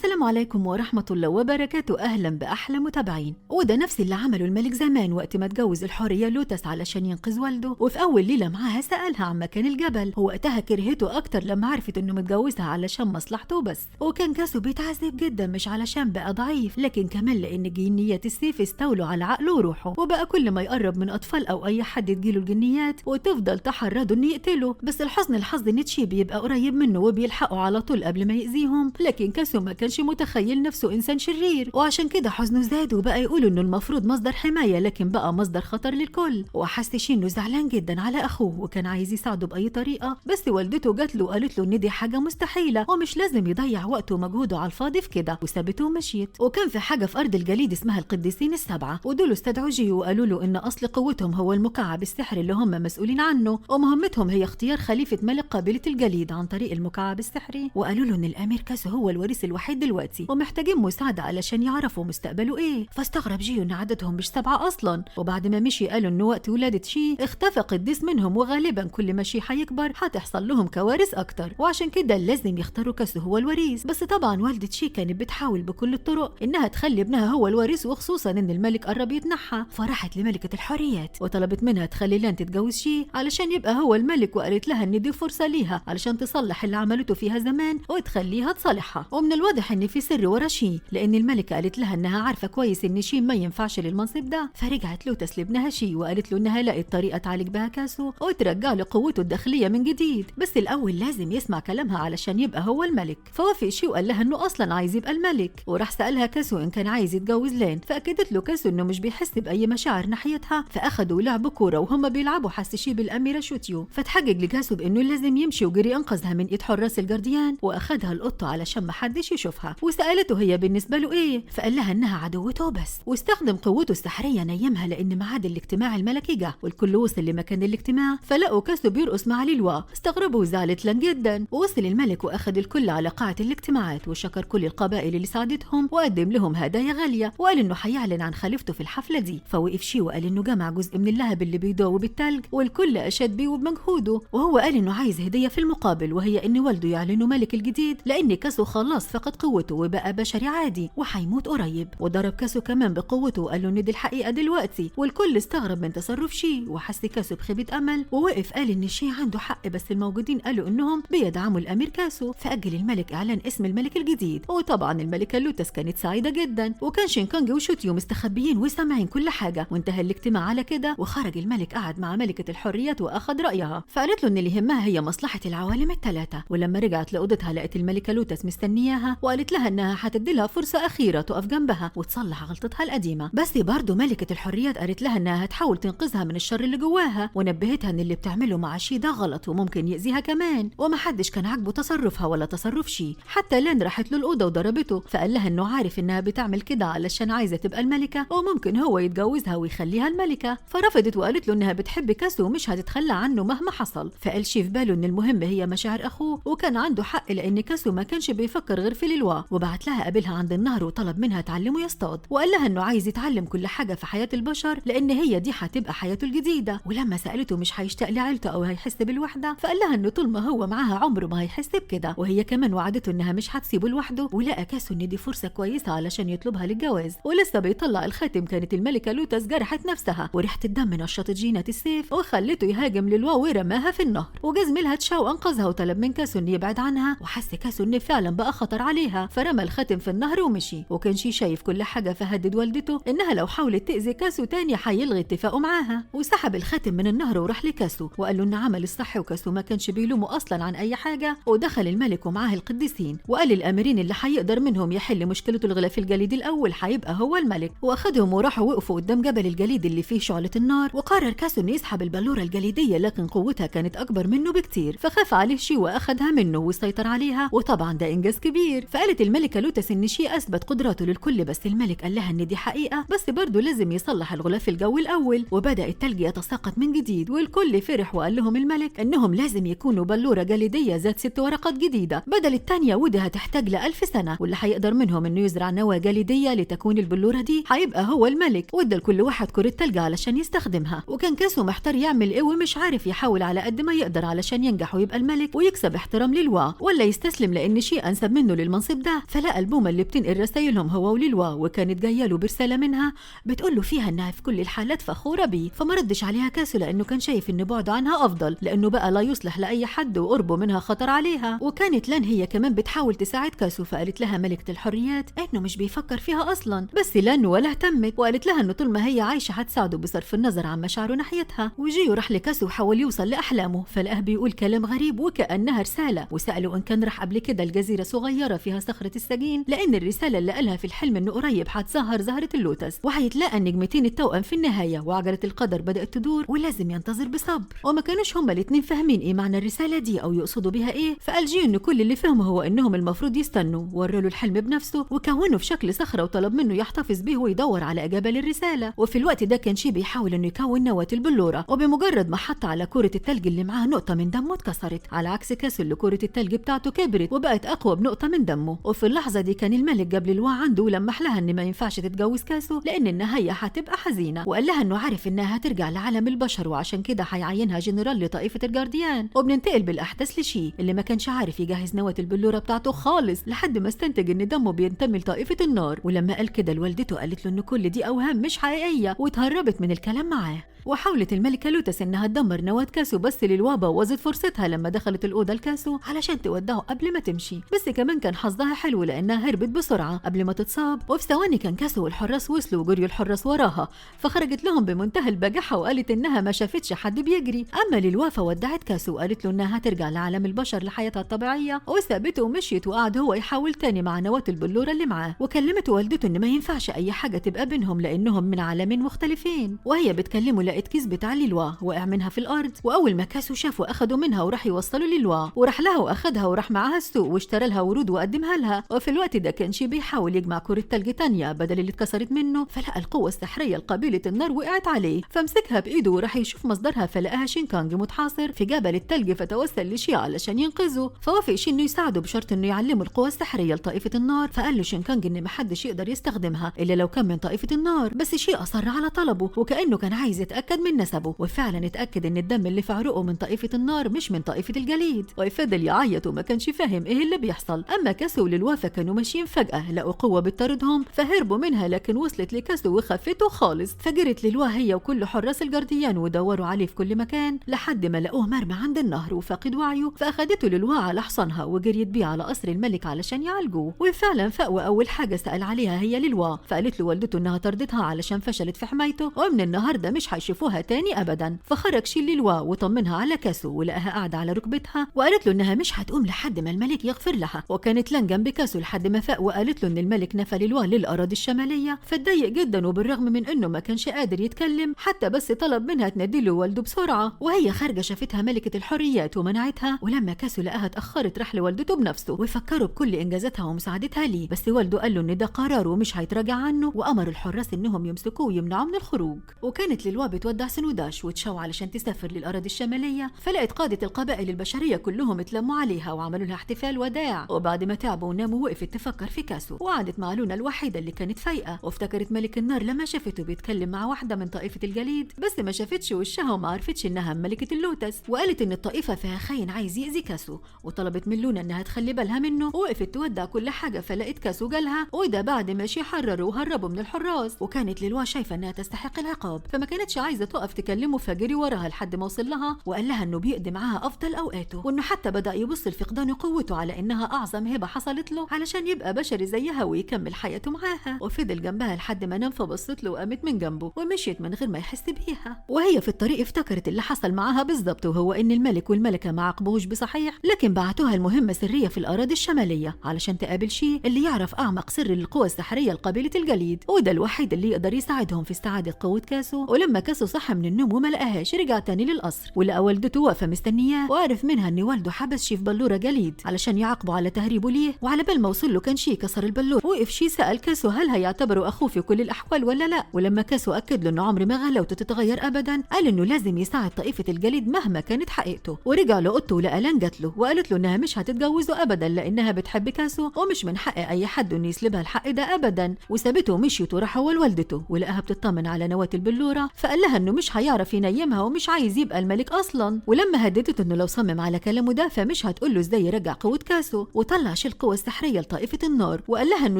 السلام عليكم ورحمة الله وبركاته. أهلا بأحلى متابعين. وده نفس اللي عمله الملك زمان وقت ما تجوز الحورية لوتس علشان ينقذ والده، وفي أول ليلة معاها سألها عن مكان الجبل، ووقتها كرهته أكتر لما عرفت إنه متجوزها علشان مصلحته بس. وكان كاسو بيتعذب جدا مش علشان بقى ضعيف، لكن كمان لأن جنيات السيف استولوا على عقله وروحه، وبقى كل ما يقرب من أطفال أو أي حد تجيله الجنيات وتفضل تحرضه إنه يقتله. بس لحسن الحظ إن تشي بيبقى قريب منه وبيلحقه على طول قبل ما يأذيهم، لكن كاسو ما كانش متخيل نفسه إنسان شرير، وعشان كده حزنه زاد وبقى يقولوا إنه المفروض مصدر حماية، لكن بقى مصدر خطر للكل. وحس شي إنه زعلان جدا على أخوه وكان عايز يساعده بأي طريقة، بس والدته جات له وقالت له إن دي حاجة مستحيلة ومش لازم يضيع وقته ومجهوده على الفاضي في كده، وسابته ومشيت. وكان في حاجة في أرض الجليد اسمها القديسين السبعة، ودول استدعوا جي وقالوا له إن أصل قوتهم هو المكعب السحري اللي هم مسؤولين عنه، ومهمتهم هي اختيار خليفة ملك قبيلة الجليد عن طريق المكعب السحري. وقالوا له إن الأمير كاسو هو الوريث الوحيد دلوقتي ومحتاجين مساعدة علشان يعرفوا مستقبله إيه. فاستغرب جيو إن عددهم مش 7 أصلا. وبعد ما مشي قالوا إنه وقت ولادة شي اختفى قديس منهم، وغالبا كل ما شي حيكبر هتحصل لهم كوارث أكتر، وعشان كده لازم يختاروا كاسو هو الوريث. بس طبعا والدة شي كانت بتحاول بكل الطرق إنها تخلي ابنها هو الوريث، وخصوصا إن الملك قرب يتنحى. فراحت لملكة الحوريات وطلبت منها تخلي لان تتجوز شي علشان يبقى هو الملك، وقالت لها إن دي فرصة ليها علشان تصلح اللي عملته فيها زمان وتخليها تصالحها. ومن الواضح إن في سر ورا شي، لأن الملكة قالت لها إنها عارفة كويس إن شي ما ينفعش للمنصب ده. فرجعت لوتس لابنها شي وقالت له إنها لقت طريقة تعالج بها كاسو وترجع له قوته الداخلية من جديد، بس الأول لازم يسمع كلامها علشان يبقى هو الملك. فوافق شي وقال لها إنه أصلا عايز يبقى الملك، وراح سألها كاسو إن كان عايز يتجوز لان، فأكدت له كاسو إنه مش بيحس بأي مشاعر ناحيتها. فأخدوا لعبوا كورة وهم بيلعبوا، حس شي بالأميرة شوتيو، فتحجج لكاسو بإنه لازم يمشي وجري أنقذها من إيد حراس الجارديان، وأخدها القطة علشان ما حدش يشوفها. وسألته هي بالنسبة له إيه، فقال لها إنها عدوته بس، واستخدم قوته السحرية نيمها لأن ميعاد الاجتماع الملكي جه، والكل وصل لمكان الاجتماع فلقوا كاسو بيرقص مع ليلوا. استغربوا وزعلت لان جدا. ووصل الملك وأخذ الكل على قاعة الاجتماعات وشكر كل القبائل اللي ساعدتهم وقدم لهم هدايا غالية، وقال إنه حيعلن عن خليفته في الحفلة دي. فوقف شي وقال إنه جمع جزء من اللهب اللي بيدوب بالتلج، والكل أشاد بيه وبمجهوده. وهو قال إنه عايز هدية في المقابل، وهي إن والده يعلنه ملك الجديد، لأن كاسو خلاص فقد قوته وبقى بشري عادي وحيموت قريب. وضرب كاسو كمان بقوته وقال له إن دي الحقيقة دلوقتي. والكل استغرب من تصرف شي وحس كاسو بخيبة أمل، ووقف قال إن شي عنده حق، بس الموجودين قالوا إنهم بيدعموا الأمير كاسو. فأجل الملك إعلان اسم الملك الجديد، وطبعا الملكة لوتس كانت سعيدة جدا، وكان شينكانج وشوتيو مستخبيين وسامعين كل حاجة. وانتهى الاجتماع على كده، وخرج الملك قعد مع ملكة الحريات وأخذ رأيها، فقالت له إن اللي يهمها هي مصلحة العوالم الثلاثة. ولما رجعت لأوضتها لقت الملكة لوتس مستنياها، وقالت لها إنها هتدي لها فرصة أخيرة تقف جنبها وتصلح غلطتها القديمة. بس برضه ملكة الحريات قالت لها إنها هتحاول تنقذها من الشر اللي جواها، ونبهتها إن اللي بتعمله مع شي ده غلط وممكن يأذيها كمان. وما حدش كان عاجبه تصرفها ولا تصرف شي، حتى لين راحت له الأوضة وضربته، فقال لها إنه عارف إنها بتعمل كده علشان عايزة تبقى الملكة وممكن هو يتجوزها ويخليها الملكة. فرفضت وقالت له إنها بتحب كاسو ومش هتتخلى عنه مهما حصل. فقال شي في باله إن المهم هي مشاعر أخوه، وكان عنده حق لأن كاسو ما كانش بيفكر غير في ليلوا. وبعت لها قابلها عند النهر وطلب منها تعلمه يصطاد، وقال لها إنه عايز يتعلم كل حاجة في حياة البشر لأن هي دي هتبقى حياته الجديدة. ولما سألته مش هيشتاق لعيلته أو هيحس بالوحدة، فقال لها إنه طول ما هو معاها عمره ما هيحس بكده. وهي كمان وعدته إنها مش هتسيبه لوحده. ولقى كاسو إن دي فرصة كويسة علشان يطلبها للجواز. ولسه بيطلع الخاتم كانت الملكة لوتس جرحت نفسها، وريحة الدم نشطت جينة السيف وخلته يهاجم ليلوا ورماها في النهر. وجاز ميلها تشا وأنقذها وطلب من كاسو إنه يبعد عنها، وحس كاسو إن فعلا بقى خطر عليها، فرمى الخاتم في النهر ومشي. وكان شي شايف كل حاجة، فهدد والدته إنها لو حاولت تأذي كاسو تاني هيلغي اتفاقه معاها. وسحب الخاتم من النهر وراح لكاسو وقال له إن عمل الصح، وكاسو ما كانش بيلومه أصلا عن أي حاجة. ودخل الملك ومعاه القديسين وقال للأميرين اللي هيقدر منهم يحل مشكلته الغلاف الجليدي الأول هيبقى هو الملك. وأخدهم وراحوا وقفوا قدام جبل الجليد اللي فيه شعلة النار. وقرر كاسو إنه يسحب البلورة الجليدية، لكن قوتها كانت أكبر منه بكتير، فخاف عليه شي وأخدها منه وسيطر عليها، وطبعا ده إنجاز كبير. فقالت الملكة لوتس إن شي أثبت قدراته للكل، بس الملك قال لها إن دي حقيقة، بس برضه لازم يصلح الغلاف الجوي الأول. وبدأ التلج يتساقط من جديد، والكل فرح وقال لهم الملك إنهم لازم يكونوا بلورة جليدية ذات 6 ورقات جديدة بدل التانية، ودي هتحتاج ل1000 سنة، واللي هيقدر منهم إنه يزرع نوى جليدية لتكون البلورة دي هيبقى هو الملك. وادى لكل واحد كرة تلج علشان يستخدمها. وكان كاسو محتار يعمل إيه ومش عارف، يحاول على قد ما يقدر علشان ينجح ويبقى الملك ويكسب احترام ليلوا، ولا يستسلم لأن شي أنسب منه للمنصب المنصب ده، فلقى البومة اللي بتنقل رسايلهم هو وليلوا، وكانت جايه له برساله منها بتقول له فيها انها في كل الحالات فخوره بيه. فما ردش عليها كاسو لانه كان شايف ان بعده عنها افضل، لانه بقى لا يصلح لاي حد وقربه منها خطر عليها. وكانت لان هي كمان بتحاول تساعد كاسو، فقالت لها ملكه الحريات انه مش بيفكر فيها اصلا، بس لان ولا اهتمت، وقالت لها انه طول ما هي عايشه هتساعده بصرف النظر عن مشاعره ناحيتها. وجيو راح لكاسو وحاول يوصل لاحلامه، فلقاه بيقول كلام غريب وكانها رساله، وساله ان كان راح قبل كده لجزيره صغيره فيها صخره السجين، لان الرساله اللي قالها في الحلم انه قريب هتظهر زهره اللوتس وهيتلاقى النجمتين التوأم في النهايه، وعجله القدر بدات تدور ولازم ينتظر بصبر. وما كانوش هما الاثنين فاهمين ايه معنى الرساله دي او يقصدوا بيها ايه، فقال جيو ان كل اللي فهمه هو انهم المفروض يستنوا، وروا له الحلم بنفسه وكونه في شكل صخره وطلب منه يحتفظ به ويدور على اجابه للرساله. وفي الوقت ده كان شي بيحاول انه يكون نواه البلوره، وبمجرد ما حط على كره التلج اللي معاه نقطه من دمه اتكسرت، على عكس كاسو اللي كره التلج بتاعته كبرت وبقت اقوى بنقطه من دمه. وفي اللحظه دي كان الملك جاب للوا عنده ولمح لها ان ما ينفعش تتجوز كاسو لان النهايه هتبقى حزينه، وقال لها انه عارف انها هترجع لعالم البشر وعشان كده هيعينها جنرال لطائفه الجارديان. وبننتقل بالاحداث لشي اللي ما كانش عارف يجهز نواه البلوره بتاعته خالص لحد ما استنتج ان دمه بينتمي لطائفه النار. ولما قال كده لوالدته قالت له ان كل دي اوهام مش حقيقيه واتهربت من الكلام معاه. وحاولت الملكة لوتس انها تدمر نواة كاسو، بس للوا بوظت فرصتها لما دخلت الأوضة لكاسو علشان تودعه قبل ما تمشي، بس كمان كان حظها حلو لانها هربت بسرعة قبل ما تتصاب. وفي ثواني كان كاسو والحراس وصلوا وجريوا الحراس وراها، فخرجت لهم بمنتهى البجاحة وقالت انها ما شافتش حد بيجري. اما للوا فودعت كاسو وقالت له انها هترجع لعالم البشر لحياتها الطبيعية، وسابته ومشيت وقعد هو يحاول تاني مع نواة البلورة اللي معاه. وكلمت والدته ان ما ينفعش اي حاجة تبقى بينهم لانهم من عالمين مختلفين. وهي بتكلمه لقيت كيس بتاع ليلوا وقع منها في الارض، واول ما كاسو شافوا اخدوا منها وراح يوصلوا ليلوا، وراح لها واخدها وراح معاها السوق واشترى لها ورود وقدمها لها. وفي الوقت ده كان شي بيحاول يجمع كرة تلج تانية بدل اللي اتكسرت منه، فلقى القوة السحرية لقبيلة النار وقعت عليه، فمسكها بايده وراح يشوف مصدرها، فلقاها شينكانج متحاصر في جبل التلج، فتوسل لشي علشان ينقذه. فوافق شي انه يساعده بشرط انه يعلمه القوة السحرية لطائفة النار، فقال له شينكانج ان محدش يقدر يستخدمها الا لو كان من طائفة النار، بس شي اصر على طلبه وكانه كان عايز يتاكد من نسبه. وفعلا اتاكد ان الدم اللي في عروقه من طائفة النار مش من طائفة الجليد، وفضل يعيط وما كانش فاهم ايه اللي بيحصل. اما كاسو وللوافا كانوا ماشيين فجأة لقوا قوة بتطاردهم فهربوا منها، لكن وصلت لكاسو وخفته خالص، فجرت للوا هي وكل حراس الجارديان ودوروا عليه في كل مكان لحد ما لقوه مرمى عند النهر وفاقد وعيه، فاخدته للوا على حصانها وجريت بيه على قصر الملك علشان يعالجوه. وفعلا فاق واول حاجة سأل عليها هي للوا، فقالت له والدته انها طردتها علشان فشلت في حمايته ومن النهارده مش هيشوفوها تاني ابدا. فخرج شي للوا وطمنها على كاسو ولقاها قاعده على ركبتها، وقالت له انها مش هتقوم لحد ما الملك يغفر لها. وكانت لان جنب كاسو لحد ما فاق وقالت له ان الملك نفى للوا للاراضي الشماليه، فاتضايق جدا وبالرغم من انه ما كانش قادر يتكلم حتى بس طلب منها تنادي له والده بسرعه. وهي خارجه شافتها ملكه الحريات ومنعتها، ولما كاسو لقاها اتاخرت راح لوالدته بنفسه وفكروا بكل انجازاتها ومساعدتها ليه، بس والده قال له ان ده قراره ومش هيتراجع عنه، وامر الحراس انهم يمسكوه ويمنعوه من الخروج. وكانت للوا بتودع سنوداش وتشاو علشان تسافر للاراضي الشماليه، فلقت قاده القبائل البشريه كلهم اتلموا عليها وعملوا لها احتفال وداع. وبعد ما تعبوا وناموا وقفت تفكر في كاسو، وقعدت مع لونا الوحيده اللي كانت فايقه، وافتكرت ملك النار لما شافته بيتكلم مع واحده من طائفه الجليد، بس ما شافتش وشها وما عرفتش انها ملكه اللوتس، وقالت ان الطائفه فيها خاين عايز يأذي كاسو، وطلبت من لونا انها تخلي بالها منه. ووقفت تودع كل حاجه، فلقيت كاسو جالها، وده بعد ما شي حرروا وهربوا من الحراس. وكانت للوا شايفه انها تستحق العقاب، فما كانتش عايزه تقف تكلمه، فجري وراها لحد ما وصل لها وقال لها انه بيقضي معاها افضل اوقاته، وانه حتى بدا يبص لفقدان قوته على انها اعظم هبه حصلت له علشان يبقى بشري زيها ويكمل حياته معاها. وفضل جنبها لحد ما نام، فبصت له وقامت من جنبه ومشيت من غير ما يحس بيها. وهي في الطريق افتكرت اللي حصل معاها بالظبط، وهو ان الملك والملكه ما عاقبوهوش بصحيح، لكن بعتوها المهمه سريه في الاراضي الشماليه علشان تقابل شي اللي يعرف اعمق سر القوى السحريه لقبيله الجليد، وده الوحيد اللي يقدر يساعدهم في استعاده قوه كاسو. ولما كاسو صحى من النوم وما لقاهاش رجع تاني للقصر، ولقى والدته واقفه مستنياه، وعرف منها ان والده حبس شي في بلوره جليد علشان يعاقبه على تهريبه ليه. وعلى بال ما وصل له كان شي كسر البلور، وقف شي سال كاسو هل هيعتبره اخوه في كل الاحوال ولا لا. ولما كاسو اكد له انه عمر ما غلاوته تتغير ابدا، قال انه لازم يساعد طائفه الجليد مهما كانت حقيقته. ورجع لاوضته ولقى لان جات له وقالت له انها مش هتتجوزه ابدا لانها بتحب كاسو، ومش من حق اي حد انه يسلبها الحق ده ابدا. وسابته ومشيت وراح هو لوالدته، ولقاها بتطمن على نواه البلوره، فقال لها انه مش هيعرف ينيمها ومش عايز يبقى الملك اصلا. ولما هددته انه لو صمم على كلامه ده فمش هتقول له ازاي يرجع قوه كاسو، وطلع شيل القوى السحرية لطائفة النار، وقال لها إنه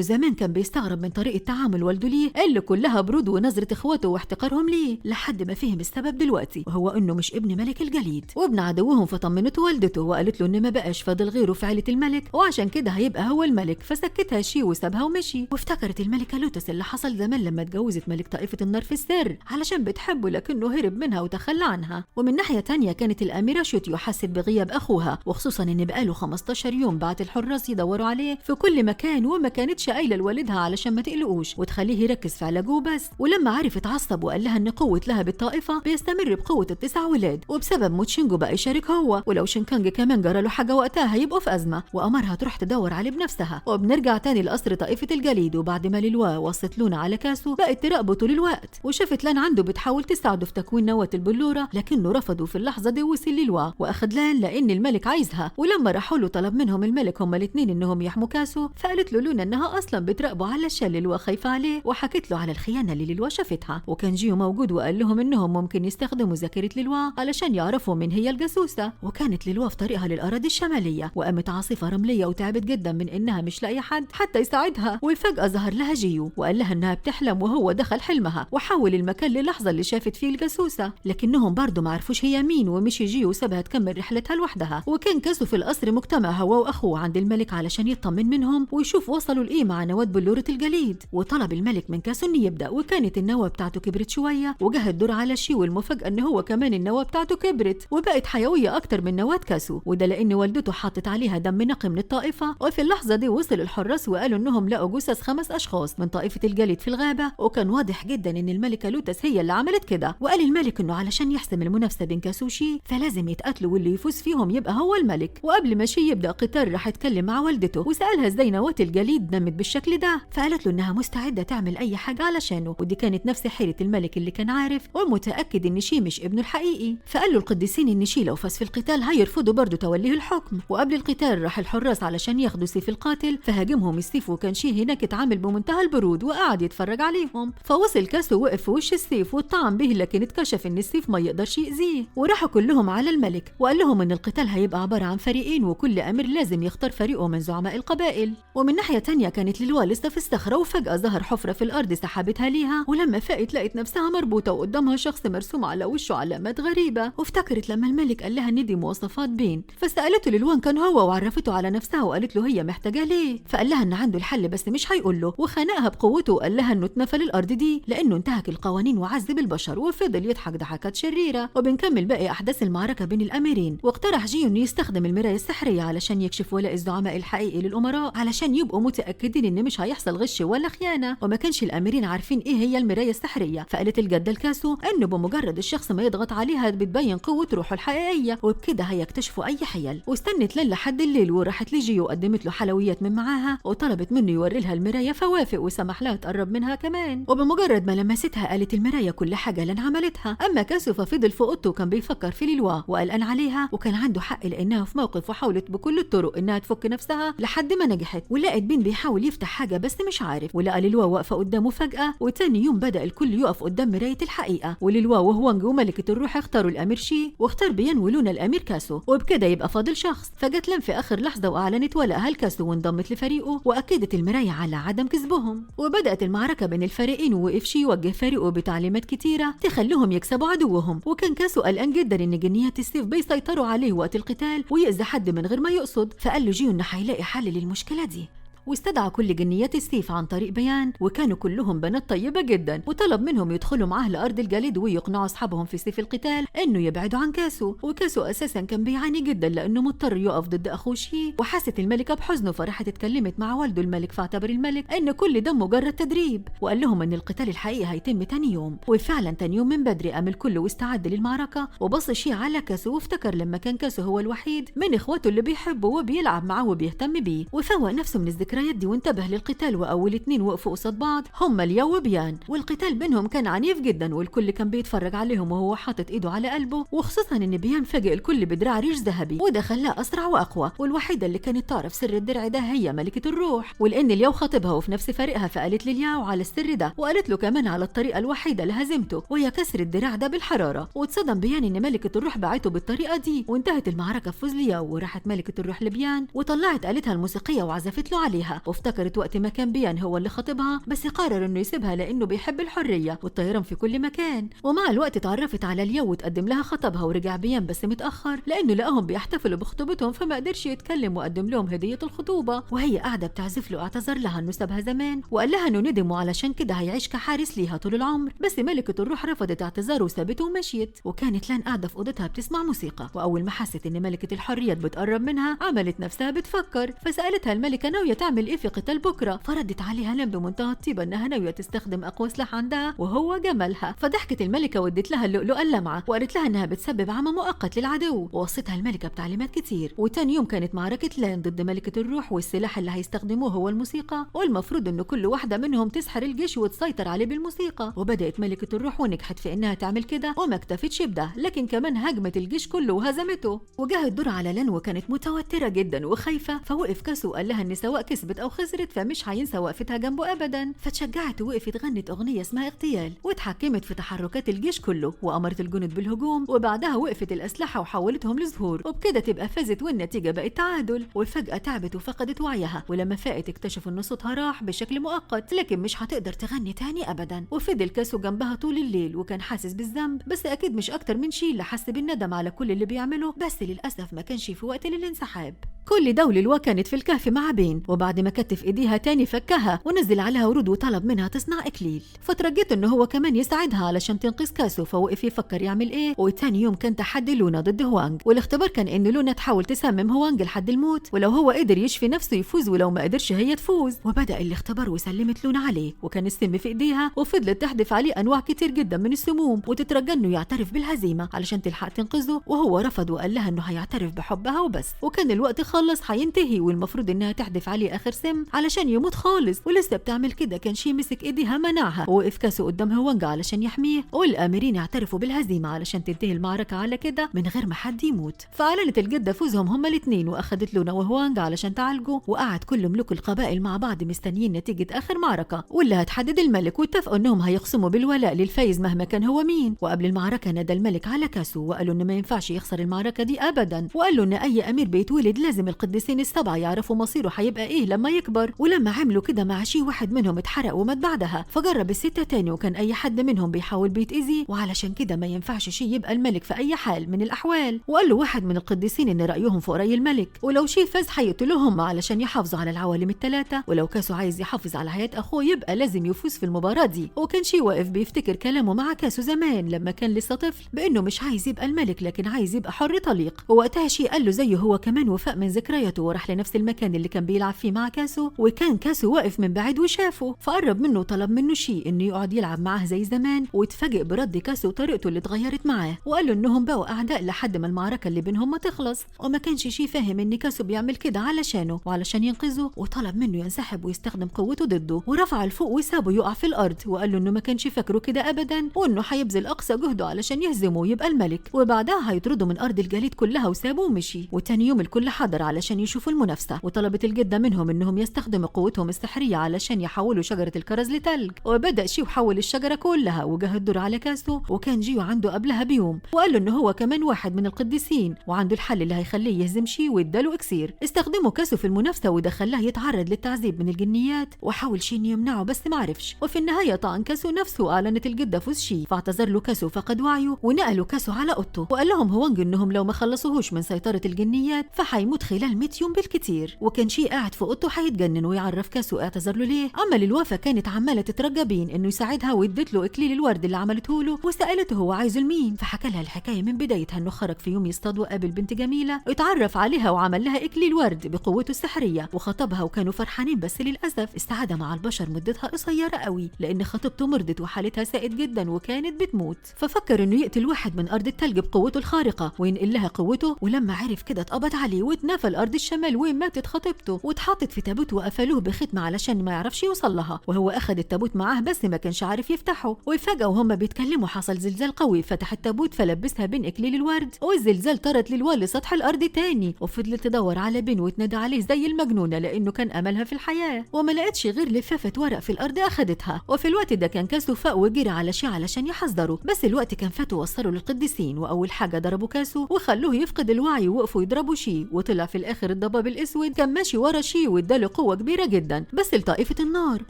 زمان كان بيستغرب من طريقة تعامل والده ليه اللي كلها برود ونظرة إخواته واحتقارهم ليه، لحد ما فهم السبب دلوقتي، وهو إنه مش ابن ملك الجليد وابن عدوهم. فطمنته والدته وقالت له إن ما بقاش فاضل غيره في عيلة الملك، وعشان كده هيبقى هو الملك. فسكتها شي وسابها ومشي. وافتكرت الملكة لوتس اللي حصل زمان لما اتجوزت ملك طائفة النار في السر علشان بتحبه، لكنه هرب منها وتخلى عنها. ومن ناحية تانية كانت الأميرة شوتيو حست بغياب أخوها، وخصوصا إن بقاله 15 يوم بعت الحراس يدوروا عليه في كل مكان، وما كانتش قايلة لوالدها علشان ما تقلقوش وتخليه يركز في علاجه بس. ولما عرف اتعصب وقال لها إن قوة لهب الطائفة بيستمر بقوة ال9 ولاد، وبسبب موت شينجو بقى يشارك هو، ولو شينكانج كمان جرى له حاجة وقتها هيبقوا في أزمة، وأمرها تروح تدور عليه بنفسها. وبنرجع تاني لقصر طائفة الجليد، وبعد ما ليلوا وصت لونا على كاسو بقت تراقبه طول الوقت، وشافت لان عنده بتحاول تساعده في تكوين نواة البلورة، لكنه رفضوا في اللحظة دي. وصل ليلوا واخد لان لان الملك عايزها، ولما راحوا له طلب منهم الملك هما الاثنين انهم يحموا كاسو. فقالت له لونا انها اصلا بتراقبه علشان ليلوا خايفة عليه، وحكت له على الخيانة اللي ليلوا شافتها. وكان جيو موجود وقال لهم انهم ممكن يستخدموا ذاكرة ليلوا علشان يعرفوا من هي الجاسوسة. وكانت ليلوا في طريقها للأراضي الشمالية، وقامت عاصفة رملية وتعبت جدا من انها مش لاقي حد حتى يساعدها. وفجأة ظهر لها جيو وقال لها انها بتحلم، وهو دخل حلمها وحول المكان للحظة اللي شافت فيه الجاسوسة، لكنهم برضو ما عرفوش هي مين. ومشي جيو وسابها تكمل رحلتها لوحدها. وكان كاسو في القصر مجتمع هو واخوه عند الملك علشان يطمن منهم ويشوف وصلوا لايه مع نواة بلورة الجليد. وطلب الملك من كاسو انه يبدا، وكانت النواه بتاعته كبرت شويه، وجه الدور على شي. والمفاجاه ان هو كمان النواه بتاعته كبرت وبقت حيويه اكتر من نواه كاسو، وده لان والدته حطت عليها دم نقي من الطائفه. وفي اللحظه دي وصل الحراس وقالوا انهم لقوا جثث 5 اشخاص من طائفه الجليد في الغابه، وكان واضح جدا ان الملكه لوتس هي اللي عملت كده. وقال الملك انه علشان يحسم المنافسه بين كاسو وشي فلازم يتقاتلوا، واللي يفوز فيهم يبقى هو الملك. وقبل ما شي يبدا قتال راح يتكلم مع والدته وسالها ازاي نواه الجليد نمت بالشكل ده، فقالت له انها مستعده تعمل اي حاجه علشانه. ودي كانت نفس حيره الملك اللي كان عارف ومتاكد ان شي مش ابنه الحقيقي. فقال له القديسين ان شي لو فاز في القتال هيرفضوا برضه توليه الحكم. وقبل القتال راح الحراس علشان ياخدوا سيف القاتل، فهاجمهم السيف، وكان شي هناك اتعامل بمنتهى البرود وقعد يتفرج عليهم. فوصل كاسو وقف في وش السيف واتطعن به، لكن اتكشف ان السيف ما يقدرش يأذيه. وراحوا كلهم على الملك وقال لهم ان القتال هيبقى عباره عن فريقين، وكل امير لازم يختار فريقه من زعماء القبائل. ومن ناحيه تانية كانت ليلوا لسه في الصخره، وفجاه ظهر حفره في الارض سحبتها ليها، ولما فاقت لقت نفسها مربوطه وقدامها شخص مرسوم على وشه علامات غريبه. وافتكرت لما الملك قال لها ان دي مواصفات بين، فسالته ليلوان كان هو وعرفته على نفسها وقالت له هي محتاجه ليه. فقال لها ان عنده الحل بس مش هيقول له، وخنقها بقوته وقال لها انه اتنفل الارض دي لانه انتهك القوانين وعذب البشر، وفضل يضحك ضحكات شريره. وبنكمل باقي احداث المعركه بين الاميرين. واقترح جيو انه يستخدم المرايه السحريه علشان يكشف ولاء الزعماء الحقيقي للامراء علشان يبقوا متاكدين ان مش هيحصل غش ولا خيانه. وما كانش الاميرين عارفين ايه هي المرايه السحريه. فقالت الجده لكاسو انه بمجرد الشخص ما يضغط عليها بتبين قوه روحه الحقيقيه، وبكده هيكتشفوا اي حيل. واستنت لين لحد الليل وراحت لجيو وقدمت له حلويات من معاها وطلبت منه يوري لها المرايه، فوافق وسمح لها تقرب منها كمان. وبمجرد ما لمستها قالت المرايه كل حاجه لن عملتها. اما كاسو ففضل في اوضته وكان بيفكر في ليلوا وقلقان عليها، وكان عنده حق لانها في موقف وحاولت بكل الطرق انها تفك نفسها لحد ما نجحت. ولقت بين بيحاول يفتح حاجه بس مش عارف، ولقى ليلوا واقفه قدامه فجاه. وتاني يوم بدا الكل يقف قدام مرايه الحقيقه، وليلوا وهوانج وملكه الروح اختاروا الامير شي واختار بيان ولونا الامير كاسو، وبكده يبقى فاضل شخص. فجت لم في اخر لحظه واعلنت ولائها لكاسو وانضمت لفريقه، واكدت المرايه على عدم كذبهم. وبدات المعركه بين الفريقين، ووقف شي يوجه فريقه بتعليمات كتيره تخليهم يكسبوا عدوهم. وكان كاسو قلقان جدا ان جنيات السيف بيسيطروا عليه وقت القتال ويأذي حد من غير ما يقصد. فقال له جيو انه هيلاقي حل للمشكله دي، واستدعى كل جنيات السيف عن طريق بيان، وكانوا كلهم بنات طيبة جدا، وطلب منهم يدخلوا معاه لأرض الجليد ويقنعوا أصحابهم في سيف القتال إنه يبعدوا عن كاسو. وكاسو أساسا كان بيعاني جدا لأنه مضطر يقف ضد أخوه شي. وحست الملكة بحزنه فراحت اتكلمت مع والده الملك، فاعتبر الملك إن كل ده مجرد تدريب، وقال لهم إن القتال الحقيقي هيتم تاني يوم. وفعلا تاني يوم من بدري قام الكل واستعد للمعركة، وبص شي على كاسو وافتكر لما كان كاسو هو الوحيد من إخواته اللي بيحبه وبيلعب معاه وبيهتم بيه، وفوق نفسه من الذكريات الذكريات دي وانتبه للقتال، وأول 2 وقفوا قصاد بعض هما ليو وبيان، والقتال بينهم كان عنيف جدا والكل كان بيتفرج عليهم وهو حاطط ايده على قلبه، وخصوصا ان بيان فاجئ الكل بدراع ريش ذهبي وده خلاه أسرع وأقوى، والوحيدة اللي كانت تعرف سر الدرع ده هي ملكة الروح، ولأن ليو خاطبها وفي نفس فريقها فقالت للياو على السر ده، وقالت له كمان على الطريقة الوحيدة لهزيمته وهي كسر الدراع ده بالحرارة، واتصدم بيان ان ملكة الروح باعته بالطريقة دي، وانتهت المعركة بفوز لياو، وراحت ملكة الروح لبيان وطلعت آلتها الموسيقية وعزفت له عليها، وافتكرت وقت ما كان بيان هو اللي خاطبها بس قرر انه يسيبها لانه بيحب الحرية والطيران في كل مكان، ومع الوقت اتعرفت على لياو وتقدم لها خطبها، ورجع بيان بس متأخر لانه لقاهم بيحتفلوا بخطوبتهم فما قدرش يتكلم، وقدم لهم هدية الخطوبة، وهي قاعدة بتعزف له اعتذر لها انه سابها زمان وقال لها انه ندم وعلشان كده هيعيش كحارس ليها طول العمر، بس ملكة الروح رفضت اعتذاره وسابته ومشيت، وكانت لان قاعدة في اوضتها بتسمع موسيقى، واول ما حست ان ملكة الحرية بتقرب منها عملت نفسها بتفكر، فسألتها الملكة ناوية تعمل ايه في قتال بكرة، فردت عليها لان بمنتهى الطيبة انها ناوية تستخدم اقوى سلاح عندها وهو جمالها، فضحكت الملكة وادت لها اللؤلؤة اللمعة وقالت لها انها بتسبب عمى مؤقت للعدو، ووصتها الملكة بتعليمات كتير، وتاني يوم كانت معركة لان ضد ملكة الروح، والسلاح اللي هيستخدموه هو الموسيقى، والمفروض انه كل واحدة منهم تسحر الجيش وتسيطر عليه بالموسيقى، وبدأت ملكة الروح ونجحت في انها تعمل كده وما اكتفتش بده، لكن كمان هاجمت الجيش كله وهزمته، وجه الدور على لان وكانت متوترة جدا وخايفة، فوقف كاسو وقال لها ان سواء كسبت او خسرت فمش هينسى وقفتها جنبه ابدا، فتشجعت ووقفت غنت اغنية اسمها اغتيال، واتحكمت في تحركات الجيش كله وامرت الجنود بالهجوم، وبعدها وقفت الاسلحة وحولتهم لزهور، وبكده تبقى فازت والنتيجة بقت تعادل، وفجأة تعبت وفقدت وعيها، ولما فاقت اكتشف ان صوتها راح بشكل مؤقت لكن مش هتقدر تغني تاني ابدا، وفضل كاسو جنبها طول الليل وكان حاسس بالذنب بس اكيد مش اكتر من شيء اللي حس بالندم على كل اللي بيعمله، بس للاسف ما كانش في وقت للانسحاب. كل ده وللوا كانت في الكهف مع بين، وبعد ما كتف ايديها تاني فكها ونزل عليها ورود وطلب منها تصنع اكليل، فترجيت انه هو كمان يساعدها علشان تنقذ كاسو، فوقف يفكر يعمل ايه، وتاني يوم كان تحدي لونا ضد هوانج، والاختبار كان ان لونا تحاول تسمم هوانج لحد الموت، ولو هو قدر يشفي نفسه يفوز ولو ما قدرش هي تفوز، وبدأ الاختبار وسلمت لونا عليه، وكان السم في ايديها وفضلت تحدف عليه انواع كتير جدا من السموم وتترجى انه يعترف بالهزيمه علشان تلحق تنقذه، وهو رفض وقال لها انه هيعترف بحبها وبس، وكان الوقت خلص هينتهي والمفروض انها تحدف عليه اخر سم علشان يموت خالص، ولسه بتعمل كده كان شي مسك ايديها منعها، ووقف كاسو قدام هوانج علشان يحميه، والاميرين اعترفوا بالهزيمه علشان تنتهي المعركه على كده من غير ما حد يموت، فاعلنت الجده فوزهم هما الاثنين، واخدت لونا وهوانج علشان تعالجوا، وقعد كل ملوك القبائل مع بعض مستنيين نتيجه اخر معركه واللي هتحدد الملك، واتفقوا انهم هيقسموا بالولاء للفايز مهما كان هو مين، وقبل المعركه نادى الملك على كاسو وقالوا انه ما ينفعش يخسر المعركه دي ابدا، وقال له ان اي امير بيتولد لازم القديسين السبعه يعرفوا مصيره هيبقى ايه لما يكبر، ولما عملوا كده مع شي واحد منهم اتحرق ومات بعدها، فجرب الستة تاني وكان اي حد منهم بيحاول بيتأذي، وعلشان كده ما ينفعش شي يبقى الملك في اي حال من الاحوال، وقال له واحد من القديسين ان رايهم فوق راي الملك، ولو شي فاز هيقتلوهم علشان يحافظوا على العوالم الثلاثه، ولو كاسو عايز يحافظ على حياه اخوه يبقى لازم يفوز في المباراه دي، وكان شي واقف بيفتكر كلامه مع كاسو زمان لما كان لسه طفل بانه مش عايز يبقى الملك لكن عايز يبقى حر طليق، ووقتها شي قال له زيه هو كمان وفاق من ذكرياته وراح لنفس المكان اللي كان بيلعب فيه مع كاسو، وكان كاسو واقف من بعيد وشافه، فقرب منه وطلب منه شي انه يقعد يلعب معاه زي زمان، واتفاجئ برد كاسو وطريقته اللي اتغيرت معاه، وقال له انهم بقوا اعداء لحد ما المعركه اللي بينهم ما تخلص، وما كانش شي فاهم ان كاسو بيعمل كده علشانه وعلشان ينقذه، وطلب منه ينسحب ويستخدم قوته ضده، ورفع لفوق وسابه يقع في الارض، وقال له انه ما كانش فاكره كده ابدا، وانه هيبذل اقصى جهده علشان يهزمه ويبقى الملك، وبعدها هيطرده من ارض الجليد كلها وسابه ومشي، وتاني يوم الكل حضر علشان يشوفوا المنافسه، وطلبت الجده منهم انهم يستخدموا قوتهم السحريه علشان يحولوا شجره الكرز لتلج، وبدا شي وحول الشجره كلها، وجه الدور على كاسو وكان جيو عنده قبلها بيوم، وقال له انه هو كمان واحد من القديسين وعنده الحل اللي هيخليه يهزم شي واداله اكسير، استخدموا كاسو في المنافسه وده خلاه يتعرض للتعذيب من الجنيات، وحاول شي انه يمنعه بس ما عرفش، وفي النهايه طعن كاسو نفسه واعلنت الجده فوز شي، فاعتذر له كاسو فقد وعيه، ونقلوا كاسو على اوضته، وقال لهم هوانج انهم لو ما خلصوهوش من سيطره الجنيات فحيموت خلال 100 يوم بالكتير، وكان شي قاعد في اوضته هيتجنن ويعرف كاسو اعتذر له ليه، اما للوفا كانت عماله تترجى بين انه يساعدها وادت له اكليل الورد اللي عملته له، وسالته هو عايزه لمين، فحكى لها الحكايه من بدايتها انه خرج في يوم يصطاد وقابل بنت جميله اتعرف عليها وعمل لها اكليل ورد بقوته السحريه وخطبها، وكانوا فرحانين بس للاسف السعاده مع البشر مدتها قصيره قوي لان خطيبته مرضت وحالتها ساءت جدا وكانت بتموت، ففكر انه يقتل واحد من ارض التلج بقوته الخارقه وينقل لها قوته، ولما عرف كده اتقبض عليه واتنفى واختفى الأرض الشمال وماتت خطيبته، واتحطت في تابوت وقفلوه بختمة علشان ما يعرفش يوصل لها، وهو أخد التابوت معاه بس ما كانش عارف يفتحه. وفجأة وهم بيتكلموا حصل زلزال قوي فتح التابوت فلبسها بين إكليل الورد، والزلزال طرت للوا لسطح الأرض تاني، وفضلت تدور على بين وتنادى عليه زي المجنونة لأنه كان أملها في الحياة، وما لقتش غير لفافة ورق في الأرض أخدتها. وفي الوقت ده كان كاسو فاق وجري على شي علشان يحذره، بس الوقت كان فات ووصلوا للقديسين، وأول حاجة ضربوا كاسو وخلوه يفقد الوعي ووقفوا يضربوا شي، وطلع في الآخر الضباب الأسود كان ماشي ورا شي واداله قوة كبيرة جدا بس لطائفة النار،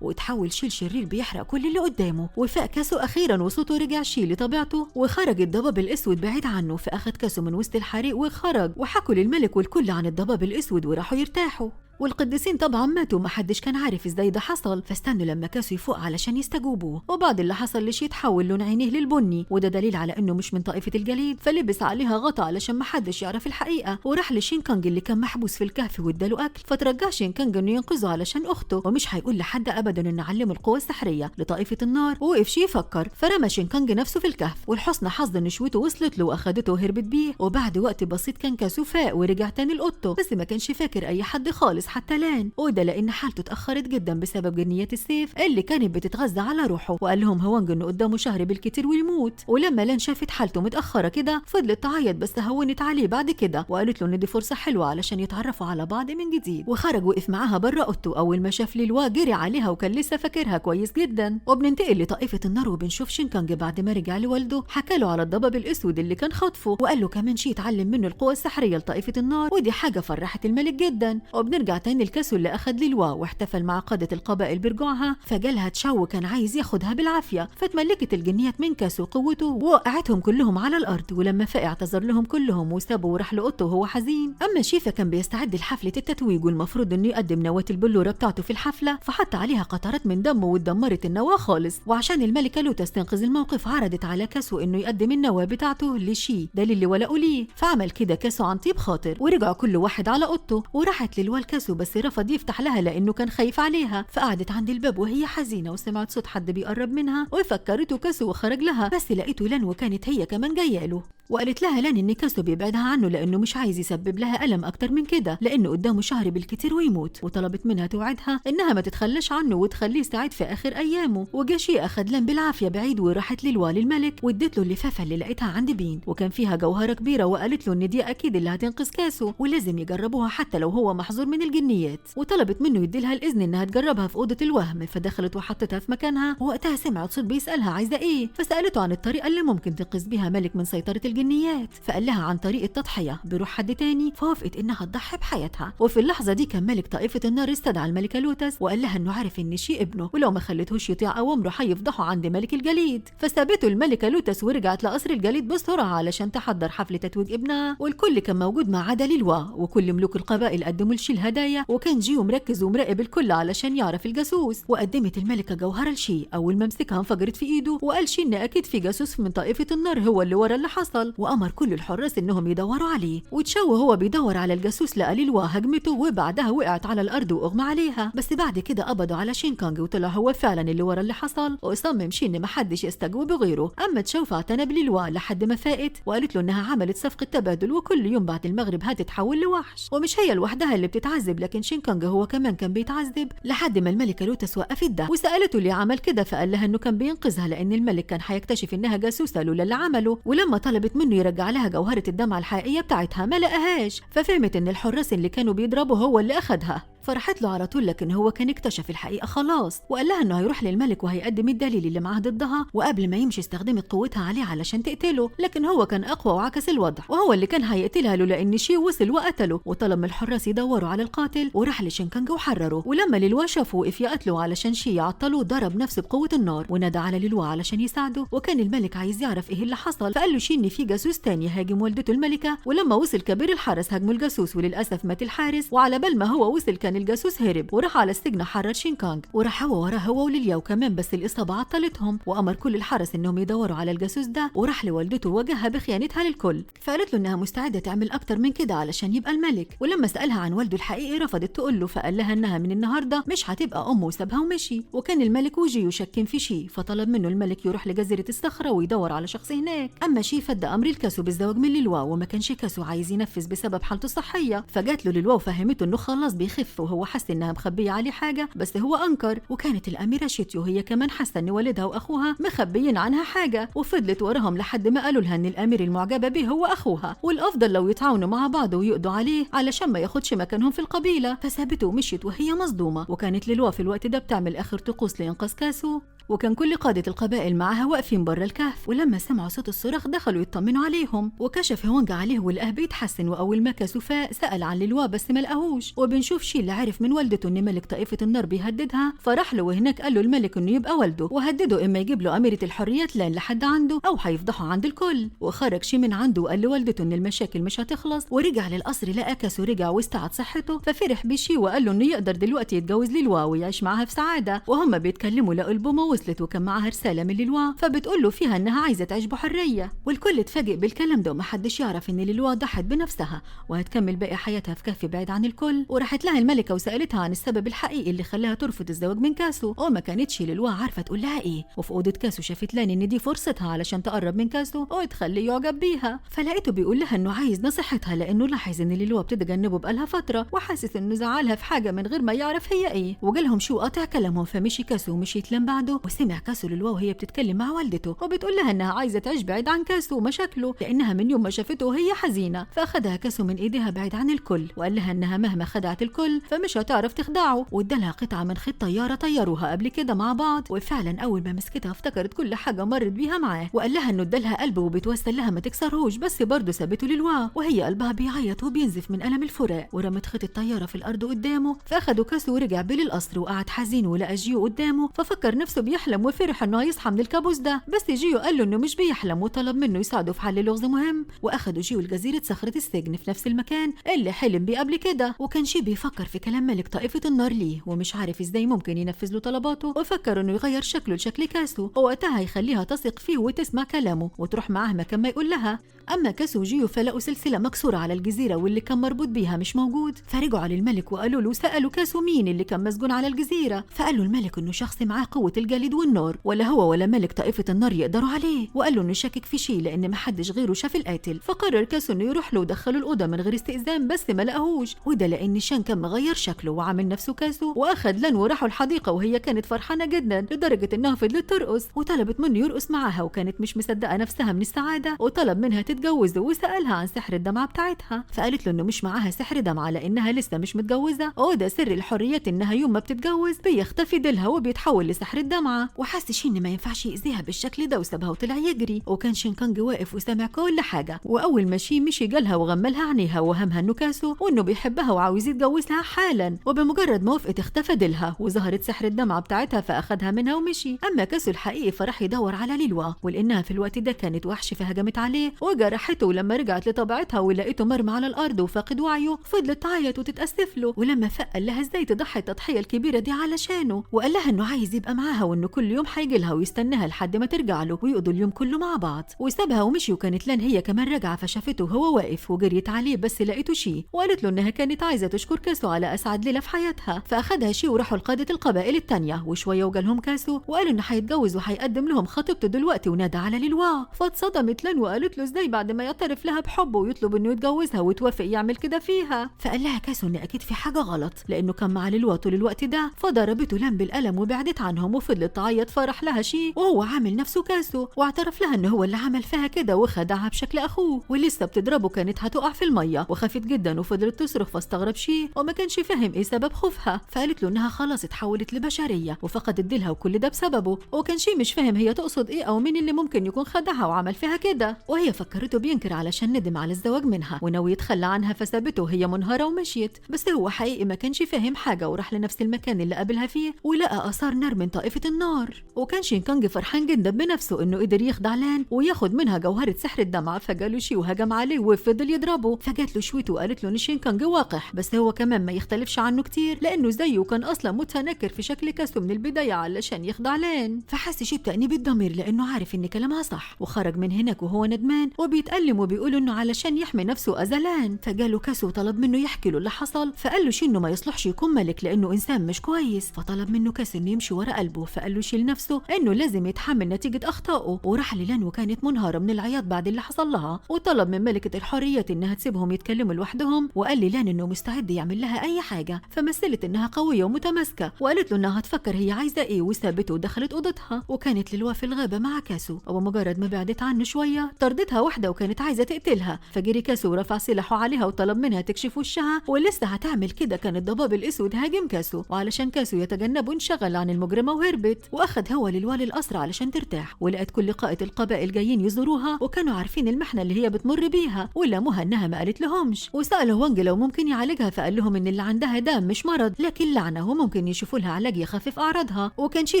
وتحول شي لشرير بيحرق كل اللي قدامه. وفاق كاسو أخيرا وصوته رجع شي لطبيعته، وخرج الضباب الأسود بعيد عنه، فأخد كاسو من وسط الحريق وخرج، وحكوا للملك والكل عن الضباب الأسود وراحوا يرتاحوا. والقديسين طبعا ماتوا محدش كان عارف ازاي ده حصل، فاستنوا لما كاسو يفوق علشان يستجوبوه. وبعد اللي حصل لشي تحول لون عينيه للبني، وده دليل على انه مش من طائفة الجليد، فلبس عليها غطا علشان محدش يعرف الحقيقة، وراح لشينكانج اللي كان محبوس في الكهف واداله اكل، فترجع شينكانج انه ينقذه علشان اخته، ومش هيقول لحد ابدا ان علمه القوة السحرية لطائفة النار. ووقف شي يفكر، فرمى شينكانج نفسه في الكهف، والحسن حظ نشوته وصلت له واخدته وهربت بيه. وبعد وقت بسيط كان كاسو فاق ورجع تاني لاوضته، بس ما كانش فاكر اي حد خالص حتى لان، وده لان حالته اتاخرت جدا بسبب جنيات السيف اللي كانت بتتغذى على روحه. وقال لهم هوانج انه قدامه شهر بالكتير ويموت. ولما لان شافت حالته متاخره كده فضلت تعيط، بس هونت عليه بعد كده وقالت له ان دي فرصه حلوه علشان يتعرفوا على بعض من جديد. وخرج وقف معاها بره اوضته، اول ما شاف ليلوا جري عليها وكان لسه فاكرها كويس جدا. وبننتقل لطائفه النار وبنشوف شينكانج بعد ما رجع لوالده حكى له على الضباب الاسود اللي كان خاطفه، وقال له كمان شي يتعلم منه القوه السحريه لطائفه النار، ودي حاجه فرحت الملك جدا. وبنرجع تاني لكاسو اللي اخد ليلوا واحتفل مع قادة القبائل برجوعها، فجالها تشاو كان عايز ياخدها بالعافية، فتملكت الجنيات من كاسو قوته ووقعتهم كلهم على الأرض. ولما فاق اعتذر لهم كلهم وسابه وراح لأوضته وهو حزين. أما شيفا كان بيستعد لحفلة التتويج، والمفروض إنه يقدم نواة البلورة بتاعته في الحفلة، فحط عليها قطرات من دمه واتدمرت النواة خالص. وعشان الملكة لوتس تنقذ الموقف عرضت على كاسو إنه يقدم النواة بتاعته لشي دليل اللي ولقوا ليه، فعمل كده كاسو عن طيب خاطر، ورجعوا كل واحد على أوضته. وراحت للوا كاسو بس رفض يفتح لها لانه كان خايف عليها، فقعدت عند الباب وهي حزينه وسمعت صوت حد بيقرب منها وفكرته كاسو وخرج لها، بس لقيته لان وكانت هي كمان جايه له. وقالت لها لان ان كاسو بيبعدها عنه لانه مش عايز يسبب لها الم اكتر من كده، لانه قدامه شهر بالكتير ويموت. وطلبت منها توعدها انها ما تتخلاش عنه وتخليه سعيد في اخر ايامه. وجاشي اخد لان بالعافيه بعيد، وراحت للوا للملك وادت له اللفافه اللي لقيتها عند بين، وكان فيها جوهره كبيره، وقالت له ان دي اكيد اللي هتنقذ كاسو ولازم يجربوها حتى لو هو محظور من الجنيات. وطلبت منه يديلها الاذن انها تجربها في اوضه الوهم، فدخلت وحطتها في مكانها. ووقتها سمعت صوت بيسالها عايزه ايه، فسالته عن الطريقه اللي ممكن تنقذ بيها ملك من سيطره الجنيات، فقال لها عن طريق التضحيه بروح حد تاني، فوافقت انها تضحي بحياتها. وفي اللحظه دي كان ملك طائفه النار استدعى الملكه لوتس وقال لها انه عارف ان شي ابنه، ولو ما خلتهوش يطيع اوامره هيفضحه عند ملك الجليد. فسابته الملكه لوتس ورجعت لقصر الجليد بسرعه علشان تحضر حفله تتويج ابنها، والكل كان موجود ما عدا ليلوا، وكل ملوك القبائل قدموا لشي الهدايا، وكان جيو مركز ومراقب الكل علشان يعرف الجاسوس. وقدمت الملكه جوهره لشي، اول ما مسكها انفجرت في ايده، وقال شي ان اكيد في جاسوس من طائفه النار هو اللي ورا اللي حصل، وامر كل الحراس انهم يدوروا عليه. وتشاو وهو بيدور على الجاسوس لقى ليلوا هجمته، وبعدها وقعت على الارض واغمى عليها. بس بعد كده قبضوا على شينكانج وطلع هو فعلا اللي ورا اللي حصل، وصمم شي ان محدش يستجوب غيره. اما تشاو فاعتنى بليلوا لحد ما فاقت، وقالت له انها عملت صفقه تبادل، وكل يوم بعد المغرب هتتحول لوحش، ومش هي لوحدها اللي بتتعذب، لكن شينكانج هو كمان كان بيتعذب، لحد ما الملكه لوتس وقفت ده وسالته ليه عمل كده، فقال لها انه كان بينقذها لان الملك كان هيكتشف انها جاسوسه لولا اللي عمله. ولما طلبت منه يرجع لها جوهره الدمعه الحقيقيه بتاعتها ما لقاهاش، ففهمت ان الحراس اللي كانوا بيضربوا هو اللي اخدها، فرحت له على طول، لكن هو كان اكتشف الحقيقه خلاص، وقال لها انه هيروح للملك وهيقدم الدليل اللي معاه ضدها، وقبل ما يمشي استخدمت قوتها عليه علشان تقتله، لكن هو كان اقوى وعكس الوضع، وهو اللي كان هيقتلها له لان شي وصل وقتله. وطلب من الحراس يدوروا على القاتل، وراح لشينكانج وحرره. ولما ليلوا شافه وقف يقتله علشان شي يعطله، ضرب نفسه بقوه النار ونادى على ليلوا علشان يساعده. وكان الملك عايز يعرف ايه اللي حصل، فقال له شي ان في جاسوس تاني هاجم والدته الملكه، ولما وصل كبير الحرس هاجموا الجاسوس، وللاسف مات الحارس، وعلى بال ما هو وصل كان كان الجاسوس هرب وراح على السجن حرر شينكانج، وراح هو وراه هو وليلياو كمان، بس الإصابة عطلتهم، وأمر كل الحرس إنهم يدوروا على الجاسوس ده، وراح لوالدته وواجهها بخيانتها للكل، فقالت له إنها مستعدة تعمل أكتر من كده علشان يبقى الملك. ولما سألها عن والده الحقيقي رفضت تقول له، فقال لها إنها من النهارده مش هتبقى أمه وسابها ومشي. وكان الملك وجيو شاكين في شي، فطلب منه الملك يروح لجزيرة الصخرة ويدور على شخص هناك. أما شي فدى أمر الكاسو بالزواج من ليلوا، وما كانش كاسو عايز ينفذ بسبب حالته الصحية، فجات له ليلوا وفهمته إنه خلاص بيخف، وهو حس إنها مخبية عليه حاجة بس هو أنكر. وكانت الأميرة شيتيو هي كمان حاسة إن والدها وأخوها مخبيين عنها حاجة، وفضلت وراهم لحد ما قالوا لها إن الأمير المعجبة به هو أخوها، والأفضل لو يتعاونوا مع بعض ويقضوا عليه علشان ما ياخدش مكانهم في القبيلة. فسابته ومشيت وهي مصدومة. وكانت ليلوا في الوقت ده بتعمل آخر طقوس لإنقاذ كاسو، وكان كل قادة القبائل معها واقفين بره الكهف، ولما سمعوا صوت الصراخ دخلوا يطمنوا عليهم. وكشف هوانج عليه ولقاه بيتحسن، وأول ما كاسو فاق سأل عن ليلوا بس ما لقاهوش. وبنشوف شي اللي عرف من والدته إن ملك طائفة النار بيهددها، فراح له وهناك قال له الملك إنه يبقى والده، وهدده إما يجيب له أميرة الحريات لان لحد عنده أو هيفضحه عند الكل. وخرج شي من عنده وقال لوالدته إن المشاكل مش هتخلص، ورجع للقصر لقى كاسو رجع واستعاد صحته، ففرح بشي وقال له إنه يقدر دلوقتي يتجوز ليلوا ويعيش معاها في سعادة. وهم بيتكلموا لقوا البومة وصلت، وكان معاها رسالة من ليلوا فبتقول له فيها إنها عايزة تعيش بحرية. والكل اتفاجئ بالكلام ده، ومحدش يعرف إن ليلوا ضحت بنفسها وهتكمل باقي حياتها في كهف بعيد عن الكل. وراحت لها الملكة وسألتها عن السبب الحقيقي اللي خلاها ترفض الزواج من كاسو، وما كانتش ليلوا عارفة تقول لها إيه. وفي أوضة كاسو شافت لان إن دي فرصتها علشان تقرب من كاسو وتخليه يعجب بيها، فلقيته بيقول لها إنه عايز نصيحتها لأنه لاحظ إن ليلوا بتتجنبه بقالها فترة، وحاسس إنه زعلها في حاجة من غير ما يعرف هي إيه. وجالهم شو قاطع كلامهم، فمشي كاسو ومشيت لم بعده، وسمع كاسو ليلوا وهي بتتكلم مع والدته وبتقول لها إنها عايزة تعيش بعيد عن كاسو ومشاكله، لأنها من يوم ما شافته وهي حزينة. فأخدها كاسو من إيديها بعيد عن الكل، وقال لها إنها مهما خدعت الكل فمش هتعرف تخدعه، وادالها قطعة من خيط طيارة طيروها قبل كده مع بعض. وفعلا أول ما مسكتها افتكرت كل حاجة مرت بيها معاه، وقال لها إنه ادالها قلبه وبتوسل لها ما تكسرهوش، بس برضه سابته للوا وهي قلبها بيعيط وبينزف من ألم الفراق. ورمت خيط الطيارة في الأرض قدامه، فأخده كاسو ورجع بيه للقصر وقعد حزين ولقى جيو قدامه، ففكر نفسه بيحلم وفرح إنه هيصحى من الكابوس ده. بس جيو قال له إنه مش بيحلم، وطلب منه يساعده في حل لغز مهم. وأخدوا جيو لجزيرة صخرة السجن في نفس المكان اللي حلم بيه قبل كده. وكان شي بيفكر في كلام ملك طائفة النار ليه، ومش عارف ازاي ممكن ينفذ له طلباته، وفكر انه يغير شكله لشكل كاسو، ووقتها يخليها تثق فيه وتسمع كلامه وتروح معاه مكان ما يقول لها. اما كاسو وجيو فلقوا سلسله مكسوره على الجزيره واللي كان مربوط بيها مش موجود، فرجعوا للملك وقالوا له سالوا كاسو مين اللي كان مسجون على الجزيره، فقال له الملك انه شخص معاه قوه الجليد والنار، ولا هو ولا ملك طائفه النار يقدروا عليه. وقال له انه شاكك في شيء لان ما حدش غيره شاف القاتل. فقرر كاسو انه يروح له ودخله الاوضه من غير استئذان، بس ما لقاهوش، وده لان شان كان مغير شكله وعامل نفسه كاسو. واخد لان وراحوا الحديقه وهي كانت فرحانه جدا لدرجه انها فضلت ترقص، وطلبت منه يرقص معاها، وكانت مش مصدقه نفسها من السعاده، وطلب منها تتجوزه وسالها عن سحر الدمعه بتاعتها، فقالت له انه مش معاها سحر دمعه لانها لسه مش متجوزه، وده سر الحريات انها يوم ما بتتجوز بيختفي ديلها وبيتحول لسحر الدمعه. وحس شين ما ينفعش يأذيها بالشكل ده وسابها وطلع يجري. وكان شينكانج واقف وسامع كل حاجه، واول ما شي مشي جالها وغملها عينيها وهمها انه كاسو وانه بيحبها وعاوز يتجوزها حالا. وبمجرد ما وافقت اختفى ديلها وظهرت سحر الدمعه بتاعتها فاخدها منها ومشي. اما كاسو الحقيقي فراح يدور على ليلوا، ولانها في الوقت ده كانت وحش فهجمت عليه وجرحته، ولما رجعت لطبيعتها ولقيته مرمى على الارض وفاقد وعيه فضلت تعيط وتتاسف له. ولما فاق قال لها ازاي تضحي التضحيه الكبيره دي علشانه، وقال لها انه عايز يبقى معاها وانه كل يوم هيجي لها ويستناها لحد ما ترجع له ويقضوا اليوم كله مع بعض. وسابها ومشي، وكانت لان هي كمان راجعه فشافته وهو واقف وجريت عليه، بس لقيته شي وقالت له انها كانت عايزه تشكر كاسو على اسعد ليله في حياتها. فاخدها شي وراحوا لقاده القبائل التانيه، وشويه وجالهم كاسو وقالوا انه هيتجوز وهيقدم لهم خطيبته دلوقتي، ونادى على ليلوا. فاتصدمت لان وقالت له ازاي بعد ما يعترف لها بحبه ويطلب انه يتجوزها وتوافق يعمل كده فيها. فقال لها كاسو ان اكيد في حاجه غلط لانه كان مع ليلوا طول الوقت ده، فضربته لان بالقلم وبعدت عنهم وفضلت تعيط. فرح لها شي وهو عامل نفسه كاسو، واعترف لها انه هو اللي عمل فيها كده وخدعها بشكل اخوه. ولسه بتضربه كانت هتقع في الميه وخافت جدا وفضلت تصرخ، فاستغرب شي وما كانش فاهم ايه سبب خوفها. فقالت له انها خلاص اتحولت لبشريه وفقدت ديلها وكل ده بسببه، وكان شي مش فاهم هي تقصد ايه او مين اللي ممكن يكون خدعها وعمل فيها كده. وهي فكرته بينكر علشان ندم على الزواج منها وناوي يتخلى عنها، فسابته وهي منهاره ومشيت. بس هو حقيقي ما كانش فاهم حاجه، وراح لنفس المكان اللي قابلها فيه ولقى اثار نار من طائفه النار النار. وكان شينكانج فرحان جدا بنفسه انه قدر يخدع لان وياخد منها جوهرة سحر الدمعة. فجاله شي وهجم عليه وفضل يضربه. فجات له شويت وقالت له ان شينكانج وقح، بس هو كمان ما يختلفش عنه كتير لانه زيه كان اصلا متنكر في شكل كاسو من البداية علشان يخدع لان. فحس شي بتأنيب الضمير لانه عارف ان كلامها صح، وخرج من هناك وهو ندمان وبيتألم وبيقول انه علشان يحمي نفسه أذلان. فجاله كاسو وطلب منه يحكي له اللي حصل، فقال له شي انه ما يصلحش يكون ملك لانه انسان مش كويس. فطلب منه كاسو انه يمشي ورا قلبه، فقال له شي لنفسه انه لازم يتحمل نتيجة اخطائه. وراح للان وكانت منهارة من العياط بعد اللي حصل لها، وطلب من ملكة الحريات انها تسيبهم يتكلموا لوحدهم، وقال للان انه مستعد يعمل لها اي حاجة. فمثلت انها قوية ومتماسكة وقالت له انها هتفكر هي عايزة ايه، وسابته ودخلت اوضتها. وكانت للوا في الغابة مع كاسو، ومجرد ما بعدت عنه شوية طردتها واحدة وكانت عايزة تقتلها. فجري كاسو ورفع سلاحه عليها وطلب منها تكشف وشها، ولسه هتعمل كده كان الضباب الاسود هاجم كاسو، وعلشان كاسو يتجنبه انشغل عن المجرمة وهربت. واخد هو للوا للقصر علشان ترتاح، ولقت كل قائد القبائل جايين يزوروها وكانوا عارفين المحنة اللي هي بتمر بيها، ولاموها انها ما قالت لهمش. وسألوا وانج لو ممكن يعالجها، فقال لهم ان اللي عندها ده مش مرض لكن لعنة، وممكن يشوفوا لها علاج يخفف اعراضها. وكان شي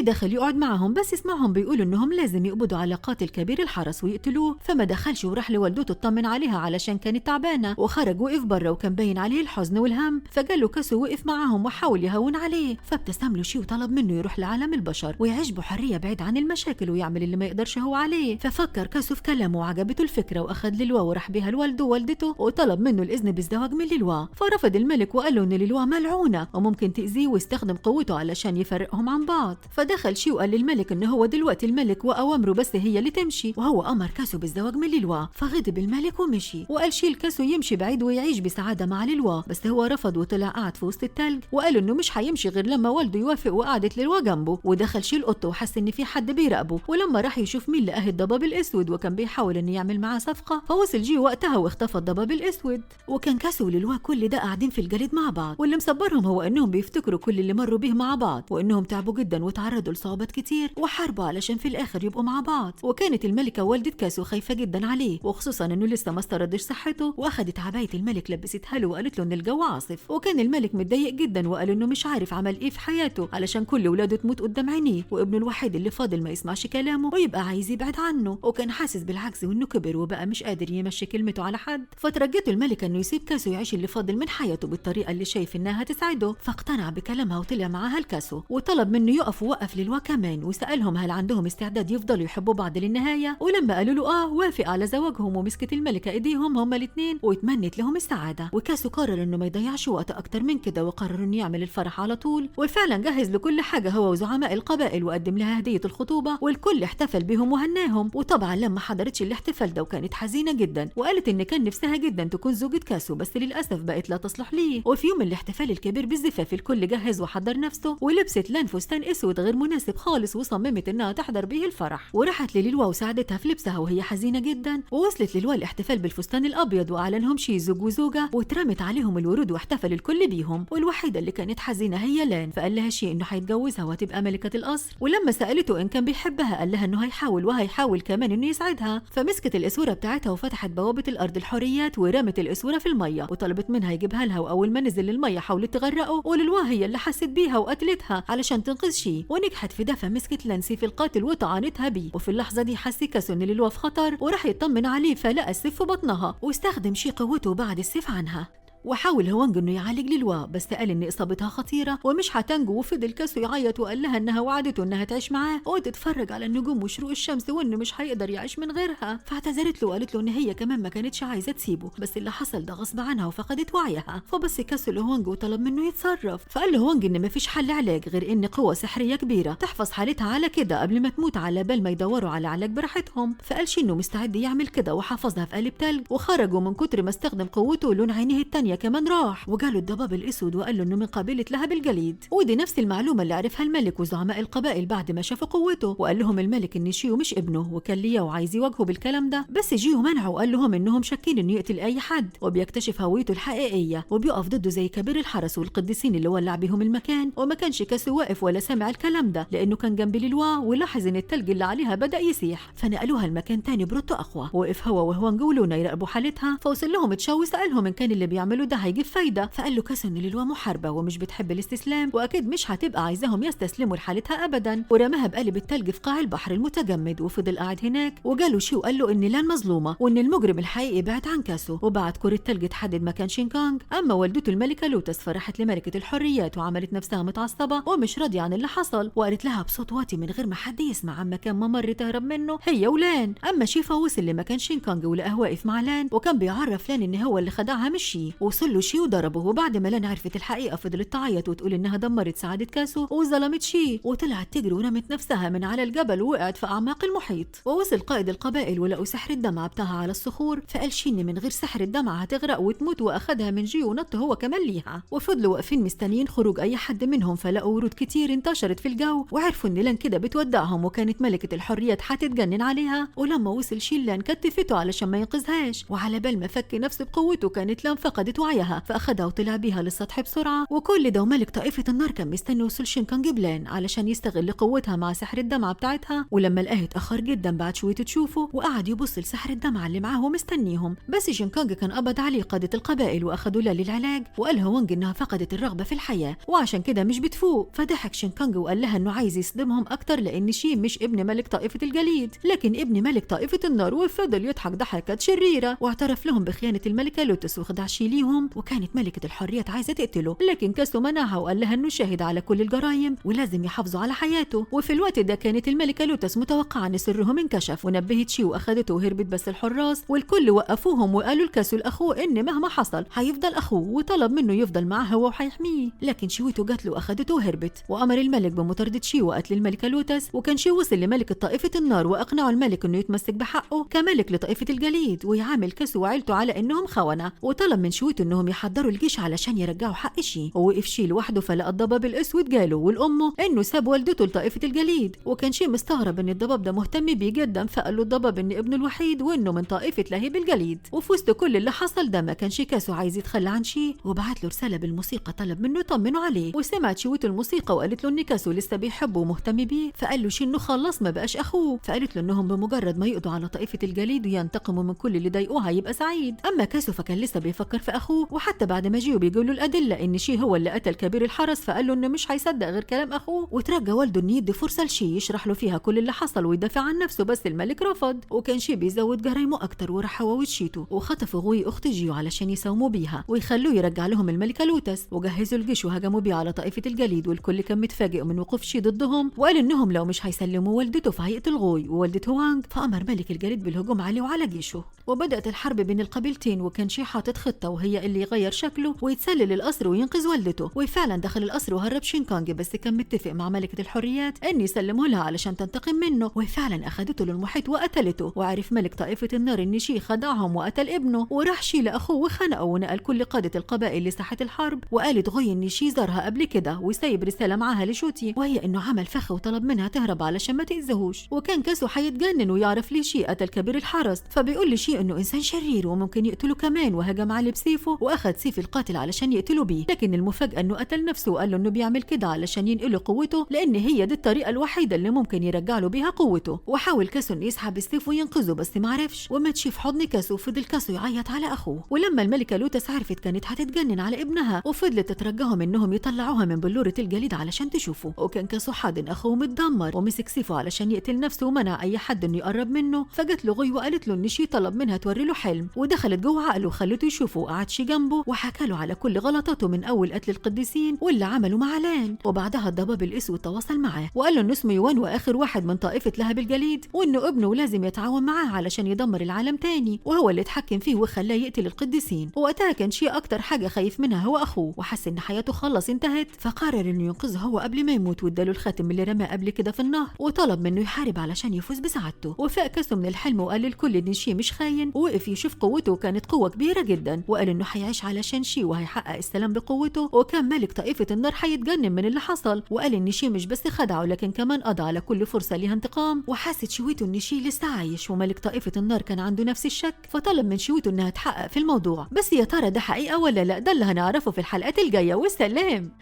داخل يقعد معهم بس يسمعهم بيقولوا انهم لازم يقبضوا على قاتل كبير الحرس ويقتلوه. فما دخلش وراح لوالدته تطمن عليها علشان كانت تعبانة، وخرج وقف بره وكان باين عليه الحزن والهم. فجاله كاسو وقف معاهم وحاول يهون عليه، فابتسم له شي وطلب منه يروح لعالم البشر ويعيش بحرية بعيد عن المشاكل ويعمل اللي ما يقدرش هو عليه. ففكر كاسو في كلامه وعجبته الفكرة، واخد للوا وراح بيها لوالده ووالدته وطلب منه الاذن بالزواج من للوا. فرفض الملك وقال له ان للوا ملعونة وممكن تأذيه ويستخدم قوته علشان يفرقهم عن بعض. فدخل شي وقال للملك ان هو دلوقتي الملك واوامره بس هي اللي تمشي، وهو امر كاسو بالزواج من للوا. فغضب الملك ومشي، وقال شي لكاسو يمشي بعيد ويعيش بسعادة مع للوا، بس هو رفض وطلع قعد في وسط التلج وقال انه مش هيمشي غير لما والده يوافق، وقعدت للوا جنبه. ودخل شي القط وحس ان في حد بيراقبه، ولما راح يشوف مين لقاه الضباب الاسود وكان بيحاول انه يعمل معاه صفقة. فوصل جي وقتها واختفى الضباب الاسود. وكان كاسو وللوا كل ده قاعدين في الجليد مع بعض، واللي مصبرهم هو انهم بيفتكروا كل اللي مروا بيه مع بعض، وانهم تعبوا جدا وتعرضوا لصعوبات كتير وحاربوا علشان في الاخر يبقوا مع بعض. وكانت الملكة والدة كاسو خايفة جدا عليه، وخصوصا انه لسه ما استردش صحته. واخدت عباية الملك لبستها له وقالت له ان الجو عاصف. وكان الملك متضايق جدا وقال انه مش عارف عمل ايه في حياته علشان كل ولاده تموت قدام عينيه، وابنه الوحيد اللي فاضل ما يسمعش كلامه ويبقى عايز يبعد عنه. وكان حاسس بالعجز وانه كبر وبقى مش قادر يمشي كلمته على حد. فترجته الملكة انه يسيب كاسو يعيش اللي فاضل من حياته بالطريقة اللي شايف انها هتسعده. فاقتنع بكلامها وطلع معاها الكاسو، وطلب منه يقف ووقف للوا كمان، وسألهم هل عندهم استعداد يفضلوا يحبوا بعض للنهاية. ولما قالوا له وافق على زواجهم، ومسكت الملكة ايديهم هما الاثنين واتمنت لهم السعادة. وكاسو قرر انه ما يضيعش وقت اكتر من كده، وقرر انه يعمل الفرح على طول. وفعلا جهز لكل حاجة هو وزعماء القبائل، وقدم لها هدية الخطوبة، والكل احتفل بهم وهناهم. وطبعا لما حضرتش الاحتفال ده وكانت حزينة جدا، وقالت ان كان نفسها جدا تكون زوجة كاسو بس للاسف بقت لا تصلح ليه. وفي يوم الاحتفال الكبير بالزفاف الكل جهز وحضر نفسه، ولبست لان فستان اسود غير مناسب خالص، وصممت انها تحضر به الفرح. وراحت للوا وساعدتها في لبسها وهي حزينة جدا. ووصلت للوا الاحتفال بالفستان الابيض، واعلنهم شي زوج وزوجة، واترمت عليهم الورود واحتفل الكل بيهم. والوحيدة اللي كانت حزينة هي لان، فقال لها شي انه هيتجوزها وهتبقى ملكة القصر. ولما سألته ان كان بيحبها قال لها انه هيحاول، وهيحاول كمان انه يسعدها. فمسكت الاسورة بتاعتها وفتحت بوابة الارض الحريات ورمت الاسورة في المية، وطلبت منها يجيبها لها. واول ما نزل المية حاولت تغرقه، وللوا هي اللي حست بيها وقتلتها علشان تنقذ شي. ونجحت في ده، فمسكت لانسي في القاتل وطعنتها بيه. وفي اللحظة دي حس كاسو ان للوا في خطر، وراح يطمن عليه فلقى السيف في بطنها، واستخدم شي قوته بعد السيف عنها. وحاول هوانج انه يعالج للوا، بس قال ان اصابتها خطيره ومش هتنجو. وفضل كاسو يعيط وقال لها انها وعدته انها تعيش معاه وتتفرج على النجوم وشروق الشمس، وانه مش هيقدر يعيش من غيرها. فاعتذرت له وقالت له ان هي كمان ما كانتش عايزه تسيبه، بس اللي حصل ده غصب عنها وفقدت وعيها. فبص كاسو لهوانج وطلب منه يتصرف. فقال له هوانج ان مفيش حل علاج غير ان قوه سحريه كبيره تحفظ حالتها على كده قبل ما تموت، على بال ما يدوروا على علاج براحتهم. فقال شي انه مستعد يعمل كده، وحفظها في قالب تلج. وخرجوا من كتر ما استخدم قوته لون عينيه التانية كمان راح. وجاله الضباب الاسود وقال له انه من قبيله لهب الجليد. ودي نفس المعلومه اللي عرفها الملك وزعماء القبائل بعد ما شافوا قوته. وقال لهم الملك ان شيو مش ابنه، وكان لياو عايز يواجهه بالكلام ده، بس جيو منعه وقال لهم انهم شاكين انه يقتل اي حد، وبيكتشف هويته الحقيقيه وبيقف ضده زي كبير الحرس والقديسين اللي ولع بيهم المكان. وما كانش كاسو واقف ولا سامع الكلام ده لانه كان جنب للوا، ولاحظ ان التلج اللي عليها بدا يسيح. فنقلوها المكان تاني برتو اقوى. وقف هو وهوانج ولونا يراقبوا حالتها. فوصل لهم تشاو وسالهم ان كان اللي بيعملوا له ده هيجيب فايدة. فقال له كاسو إن ليلوا محاربة ومش بتحب الاستسلام، وأكيد مش هتبقى عايزاهم يستسلموا لحالتها أبدا، ورماها بقلب التلج في قاع البحر المتجمد وفضل قاعد هناك. وجاله شي وقال له إن لان مظلومة وإن المجرم الحقيقي بعد عن كاسو، وبعت كرة تلج تحدد مكان شينكانج. أما والدته الملكة لوتس فرحت لملكة الحريات وعملت نفسها متعصبة ومش راضية عن اللي حصل، وقالت لها بصوت واطي من غير ما حد يسمع عن مكان ممر تهرب منه هي ولان. أما شيفا وصل لمكان شينكانج ولقاه واقف مع لان، وكان بيعرف لان إن هو اللي خدعها مش شي. وصل له شي وضربه، وبعد ما لان عرفت الحقيقة فضلت تعيط وتقول إنها دمرت سعادة كاسو وظلمت شي، وطلعت تجري ورمت نفسها من على الجبل ووقعت في أعماق المحيط. ووصل قائد القبائل ولقوا سحر الدمعة بتاعها على الصخور، فقال شي إن من غير سحر الدمعة هتغرق وتموت، وأخدها من جي ونط هو كمان ليها. وفضلوا واقفين مستنيين خروج أي حد منهم، فلقوا ورود كتير انتشرت في الجو وعرفوا إن لان كده بتودعهم، وكانت ملكة الحريات هتتجنن عليها. ولما وصل شي لان كتفته علشان ما ينقذهاش، وعلى بال ما فك نفسه بقوته كانت لان فقدت وعيها، فأخدها وطلع بيها للسطح بسرعة. وكل ده وملك طائفة النار كان مستني وصول شينكانج بلان علشان يستغل قوتها مع سحر الدمعة بتاعتها. ولما لقاه اتأخر جدا بعد شوية تشوفه، وقعد يبص لسحر الدمعة اللي معاه ومستنيهم. بس شينكانج كان قبض عليه قادة القبائل وأخدوا لها للعلاج، وقالها وانج إنها فقدت الرغبة في الحياة وعشان كده مش بتفوق. فضحك شينكانج وقال لها إنه عايز يصدمهم أكتر لأن شي مش ابن ملك طائفة الجليد لكن ابن ملك طائفة النار، وفضل يضحك ضحكات شريرة واعترف لهم بخيانة الملكة لوتس وخدع شي ليهم. وكانت ملكة الحريات عايزة تقتله، لكن كاسو منعها وقال لها إنه شاهد على كل الجرائم ولازم يحافظوا على حياته. وفي الوقت ده كانت الملكة لوتس متوقعة إن سرهم انكشف، ونبهت شي وأخدته وهربت. بس الحراس والكل وقفوهم وقالوا لكاسو لأخوه إن مهما حصل هيفضل أخوه، وطلب منه يفضل معاه هو وهيحميه. لكن شيوته جات له وأخدته وهربت، وأمر الملك بمطاردة شي وقتل الملكة لوتس. وكان شي وصل لملكة طائفة النار وأقنعوا الملك إنه يتمسك بحقه كملك لطائفة الجليد ويعامل كاسو وعيلته على إنهم خونة. وطلب من شيوته إنهم يحضروا الجيش علشان يرجعوا حق شي. ووقف شي لوحده فلقى الضباب الأسود جاله والأمه إنه ساب والدته لطائفة الجليد، وكان شي مستغرب إن الضباب ده مهتم بيه جدا. فقال له الضباب إن ابنه الوحيد وإنه من طائفة لهيب الجليد. وفي وسط كل اللي حصل ده ما كانش كاسو عايز يتخلى عن شي، وبعت له رسالة بالموسيقى طلب منه يطمنه عليه. وسمعت شيوته الموسيقى وقالت له إن كاسو لسه بيحبه ومهتم بيه، فقال له شي إنه خلص ما بقاش أخوه. فقالت له إنهم بمجرد ما يقضوا على طائفة الجليد وينتقموا من كل اللي ضايقوها يبقى سعيد. أما كاسو فكان لسه بيفكر في أخوه، وحتى بعد ما جيوا بيقولوا الأدلة إن شي هو اللي قتل كبير الحرس، فقال له إنه مش هيصدق غير كلام أخوه. وترجى والده إنه يدي فرصة لشي يشرح له فيها كل اللي حصل ويدافع عن نفسه، بس الملك رفض. وكان شي بيزود جرايمه أكتر وراح هو وشيته وخطفوا غوي أخت جيو علشان يساوموا بيها ويخلوه يرجع لهم الملكة لوتس. وجهزوا الجيش وهجموا بيه على طائفة الجليد، والكل كان متفاجئ من وقوف شي ضدهم، وقال إنهم لو مش هيسلموا والدته فهيقتل غوي ووالدة هوانج. فأمر ملك الجليد بالهجوم عليه وعلى جيشه، وبدأت الحرب بين القبيلتين. وكان شي حاطط خطة وهي اللي يغير شكله ويتسلل القصر وينقذ والدته. وفعلا دخل القصر وهرب شينكانج، بس كان متفق مع ملكة الحريات إن يسلمه لها علشان تنتقم منه. وفعلا أخدته للمحيط وقتلته. وعرف ملك طائفة النار إن شي خدعهم وقتل ابنه، وراح شي لأخوه وخنقه ونقل كل قادة القبائل لساحة الحرب. وقالت غوي إن شي زارها قبل كده وسايب رسالة معاها لشوتي، وهي إنه عمل فخ وطلب منها تهرب علشان ما تأذيهوش. وكان كاسو حيتجنن ويعرف ليه شي قتل كبير الحرس، فبيقول لشي إنه إنسان شرير وممكن يقتله كمان، وهجم عليه بسيفه وأخد سيف القاتل علشان يقتله بيه. لكن المفاجأة إنه قتل نفسه وقال له إنه بيعمل كده علشان ينقله قوته، لأن هي دي الطريقة الوحيدة اللي ممكن يرجع له بيها قوته. وحاول كاسو إنه يسحب السيف وينقذه بس ما عرفش، ومات شي في حضن كاسو. فضل كاسو يعيط على أخوه. ولما الملكة لوتس عرفت كانت هتتجنن على ابنها، وفضلت تترجاهم إنهم يطلعوها من بلورة الجليد علشان تشوفه. وكان كاسو حاضن أخوه متدمر ومسك سيفه علشان يقتل نفسه ومنع أي حد إنه يقرب منه. فجت له غوي وقالت له إن شي طلب منها توري له حلم، ودخلت جوه عقله وخلته يشوفه. وقعد شي جنبه وحكى له على كل غلطاته من أول قتل القديسين واللي عمله مع لان. وبعدها الضباب الأسود تواصل معاه وقال له إنه اسمه يوان وآخر واحد من طائفة لهب الجليد، وإنه ابنه لازم يتعاون معاه علشان يدمر العالم تاني، وهو اللي اتحكم فيه وخلاه يقتل القديسين. ووقتها كان شي أكتر حاجة خايف منها هو أخوه، وحس إن حياته خلص انتهت. فقرر إنه ينقذه هو قبل ما يموت، واداله الخاتم اللي رماه قبل كده في النهر، وطلب منه يحارب علشان يفوز بسعادته. وفاق كاسو من الحلم وقال للكل إن شي مش خاين، ووقف يشوف قوته وكانت قوة كبيرة جدا. وقال إنه هيعيش علشان شي وهيحقق السلام بقوته. وكان ملك طائفة النار هيتجنن من اللي حصل، وقال إن شي مش بس خدعه لكن كمان قضى على كل فرصة ليها انتقام. وحست شويته إن شي لسه عايش، وملك طائفة النار كان عنده نفس الشك، فطلب من شويته إنها تحقق في الموضوع. بس يا ترى ده حقيقة ولا لا؟ ده اللي هنعرفه في الحلقات الجاية. والسلام.